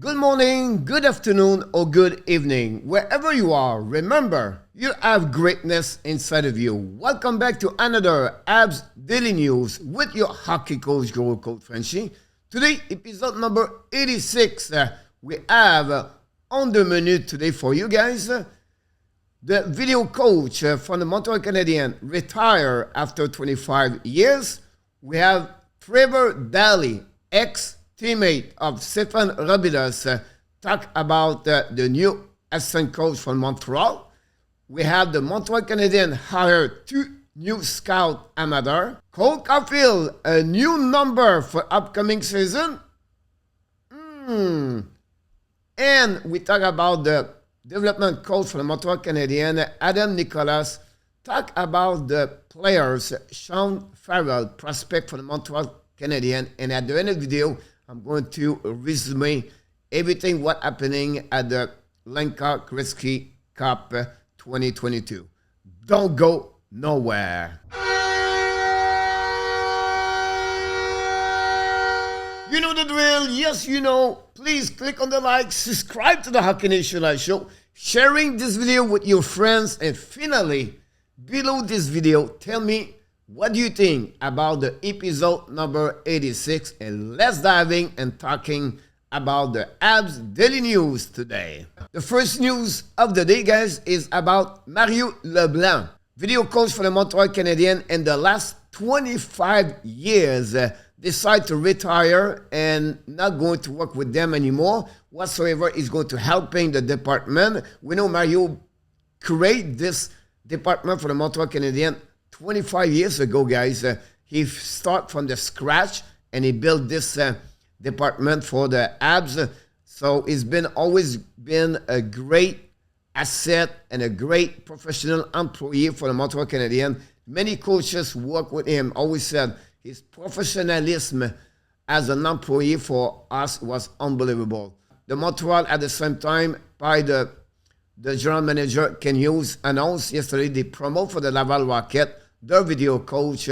Good morning, good afternoon, or good evening. Wherever you are, remember, you have greatness inside of you. Welcome back to another Habs Daily News with your hockey coach, Coach FRENCHY. Today, episode number 86. We have on the menu today for you guys, the video coach from the Montreal Canadiens retired after 25 years. We have Trevor Daley, ex-teammate of Stephen Robidas, talk about the new assistant coach from Montreal. We have the Montreal Canadiens hire two new scout amateurs. Caufield, a new number for upcoming season. And we talk about the development coach for the Montreal Canadiens, Adam Nicola, talk about the players, Sean FARRELL, prospect for the Montreal Canadiens. And at the end of the video, I'm going to resume everything what happening at the Lenka Gretzky Cup 2022. Don't go nowhere. You know the drill. Yes, you know. Please click on the like, subscribe to the Hockey Nation Live Show, sharing this video with your friends, and finally, below this video, tell me what do you think about the episode number 86, and let's dive in and talking about the Habs Daily News today. The first news of the day, guys, is about Mario LeBlanc, video coach for the Montreal Canadiens in the last 25 years. Decide to retire and not going to work with them anymore whatsoever. Is going to helping the department. We know Mario created this department for the Montreal Canadiens 25 years ago, guys. He started from the scratch and he built this department for the Habs. So it's always been a great asset and a great professional employee for the Montreal Canadiens. Many coaches work with him. Always said his professionalism as an employee for us was unbelievable. The Montreal at the same time, by the general manager Ken Hughes announced yesterday they promote for the Laval Rocket. Their video coach,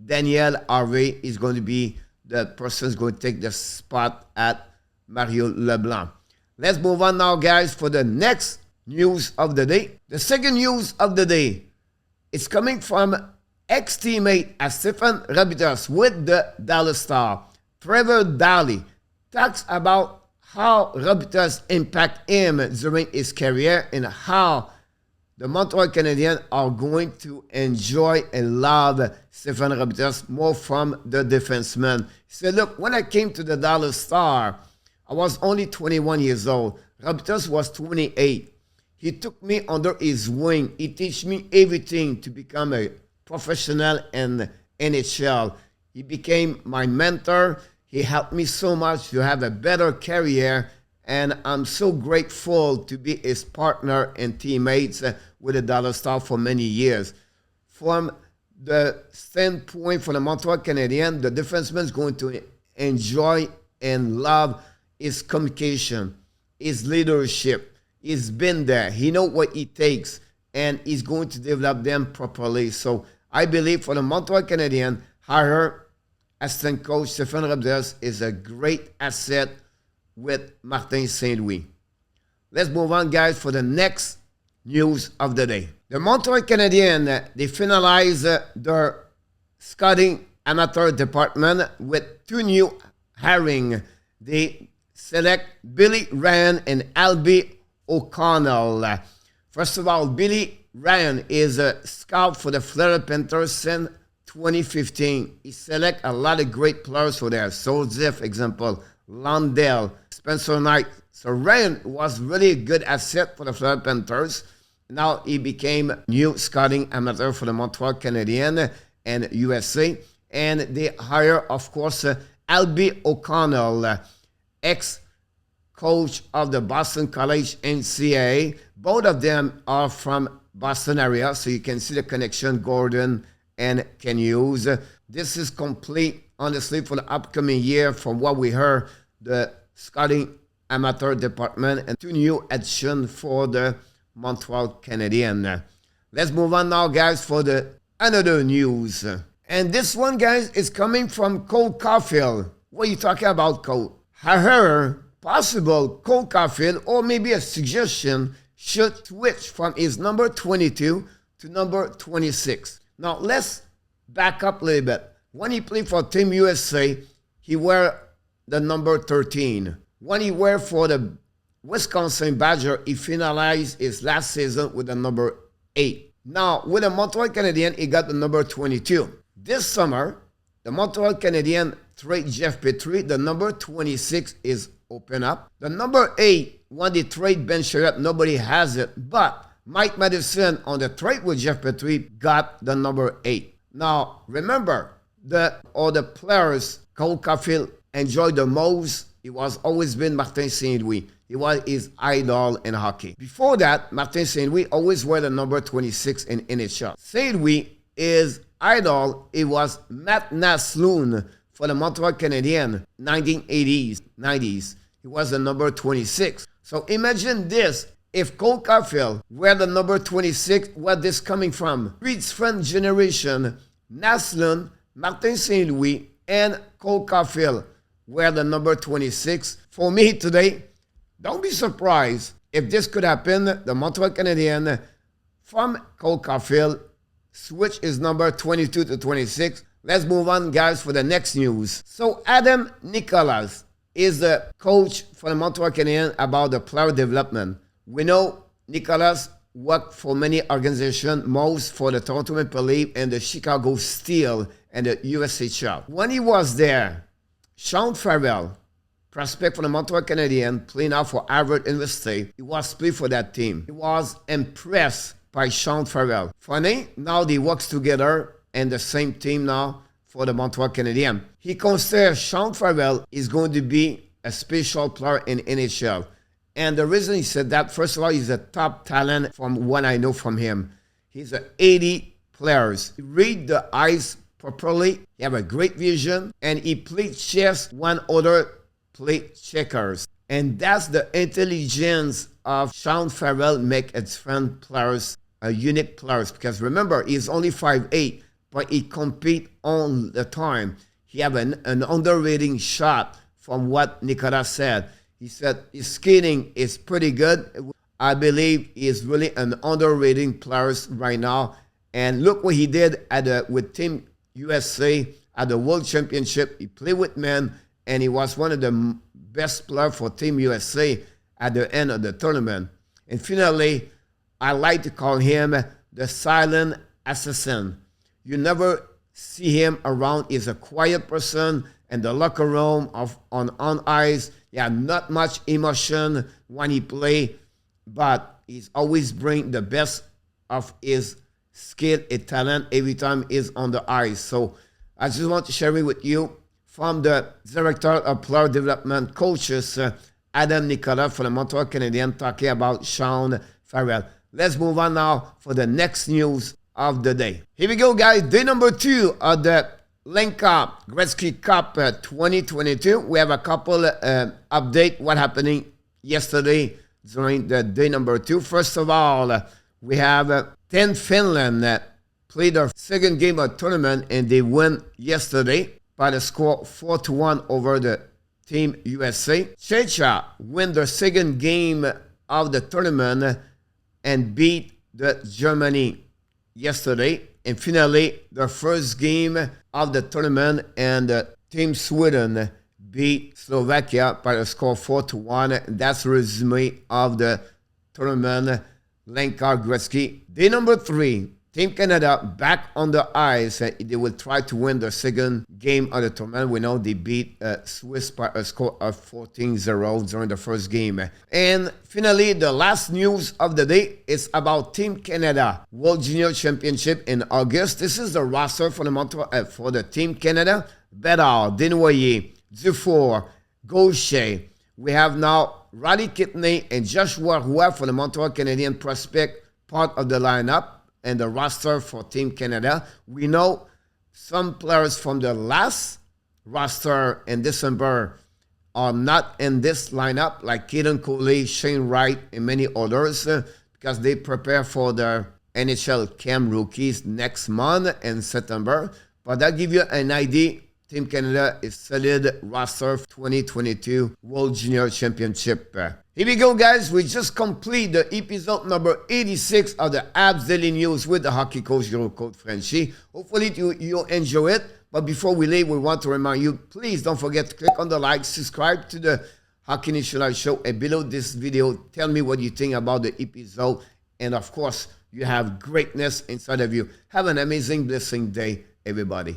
Daniel Harvey, is going to be the person who's going to take the spot at Mario LeBlanc. Let's move on now, guys, for the next news of the day. The second news of the day is coming from ex-teammate at Stephen Robidas with the Dallas Star. Trevor Daley talks about how Robidas impact him during his career and how the Montreal Canadiens are going to enjoy and love Stephen Robidas more from the defenseman. He said, look, when I came to the Dallas Star, I was only 21 years old. Robidas was 28. He took me under his wing. He taught me everything to become a professional in NHL. He became my mentor. He helped me so much to have a better career, and I'm so grateful to be his partner and teammates with the Dallas Star for many years. From the standpoint for the Montreal Canadiens, the defenseman is going to enjoy and love his communication, his leadership. He's been there. He knows what it takes, and he's going to develop them properly. So I believe for the Montreal Canadiens, hire assistant coach Stephen Robidas is a great asset with Martin St. Louis. Let's move on, guys, for the next news of the day. The Montreal Canadiens, they finalize their scouting amateur department with two new hiring. They select Billy Ryan and Albie O'Connell. First of all, Billy Ryan is a scout for the Florida Panthers since 2015. He select a lot of great players for there. Joseph, example, Lundell, Spencer Knight. So Ryan was really a good asset for the Florida Panthers. Now he became new scouting amateur for the Montreal Canadiens and USA. And they hire, of course, Albie O'Connell, ex-coach of the Boston College NCAA. Both of them are from Boston area, so you can see the connection Gordon and Ken Hughes. This is complete, honestly, for the upcoming year. From what we heard, the scouting amateur department and two new additions for the Montreal Canadiens. Let's move on now, guys, for the another news. And this one, guys, is coming from Cole Carfield. What are you talking about, Cole? I heard possible Cole Carfield, or maybe a suggestion, should switch from his number 22 to number 26. Now, let's back up a little bit. When he played for Team USA, he wore the number 13. When he wore for the Wisconsin Badger, he finalized his last season with the number 8. Now, with the Montreal Canadiens, he got the number 22. This summer, the Montreal Canadiens trade Jeff Petrie. The number 26 is open up. The number 8, when they trade Ben Sherratt, nobody has it. But Mike Madison, on the trade with Jeff Petrie, got the number 8. Now, remember, all the players Cole Caufield enjoyed the most, it was always been Martin Saint-Louis. He was his idol in hockey. Before that, Martin Saint-Louis always wore the number 26 in NHL. Saint-Louis, his idol, it was Matt Naslund for the Montreal Canadiens, 1980s, 90s. He was the number 26. So imagine this. If Cole Carfield were the number 26, where this coming from? Reed's friend generation, Naslund, Martin Saint-Louis, and Cole Carfield were the number 26. For me today, don't be surprised if this could happen. The Montreal Canadiens from Cole Carfield switch his number 22 to 26. Let's move on, guys, for the next news. So Adam Nicola is the coach for the Montreal Canadiens about the player development. We know Nicolas worked for many organizations, most for the Toronto Maple Leafs and the Chicago Steel and the USHL. When he was there, Sean Farrell, prospect for the Montreal Canadiens, playing out for Harvard University, he was playing for that team. He was impressed by Sean Farrell. Funny, now they work together in the same team now for the Montreal Canadiens. He considers Sean Farrell is going to be a special player in NHL. And the reason he said that, first of all, he's a top talent from what I know from him. He's an 80 players. He read the ice properly. He have a great vision. And he played chess when other play checkers. And that's the intelligence of Sean Farrell make its friend players a unique players. Because remember, he's only 5'8", but he compete all the time. He have an underrated shot from what Nicola said. He said his skating is pretty good. I believe he is really an underrated player right now. And look what he did with Team USA at the World Championship. He played with men, and he was one of the best players for Team USA at the end of the tournament. And finally, I like to call him the silent assassin. You never see him around. He's a quiet person in the locker room, on ice. He had not much emotion when he play, but he's always bring the best of his skill and talent every time he's on the ice. So I just want to share it with you from the Director of Player Development Coaches, Adam Nicola for the Montreal Canadiens, talking about Sean Farrell. Let's move on now for the next news of the day. Here we go, guys. Day number 2 of the LeBlanc Cup 2022. We have a couple update what happening yesterday during the day number 2. First of all, we have Team Finland played their second game of tournament, and they won yesterday by the score 4-1 over the Team USA. Czechia win their second game of the tournament and beat the Germany yesterday. And finally, the first game of the tournament, and Team Sweden beat Slovakia by the score 4-1. That's the resume of the tournament. Lenka Gretzky. Day number 3, Team Canada back on the ice. They will try to win the second game of the tournament. We know they beat Swiss by a score of 14-0 during the first game. And finally, the last news of the day is about Team Canada World Junior Championship in August. This is the roster for the Team Canada. Bedard, Desnoyers, Dufour, Gaucher. We have now Roddy Kidney and Joshua Roy for the Montreal Canadiens prospect, part of the lineup and the roster for Team Canada. We know some players from the last roster in December are not in this lineup, like Kaden Coley, Shane Wright, and many others, because they prepare for the NHL Camp Rookies next month in September. But that gives you an idea Team Canada is solid roster 2022 World Junior Championship. Here we go, guys. We just complete the episode number 86 of the Habs Daily News with the hockey coach, your coach Frenchy. Hopefully you'll enjoy it. But before we leave, we want to remind you, please don't forget to click on the like, subscribe to the Hockey Nation Show, and below this video, tell me what you think about the episode. And of course, you have greatness inside of you. Have an amazing, blessing day, everybody.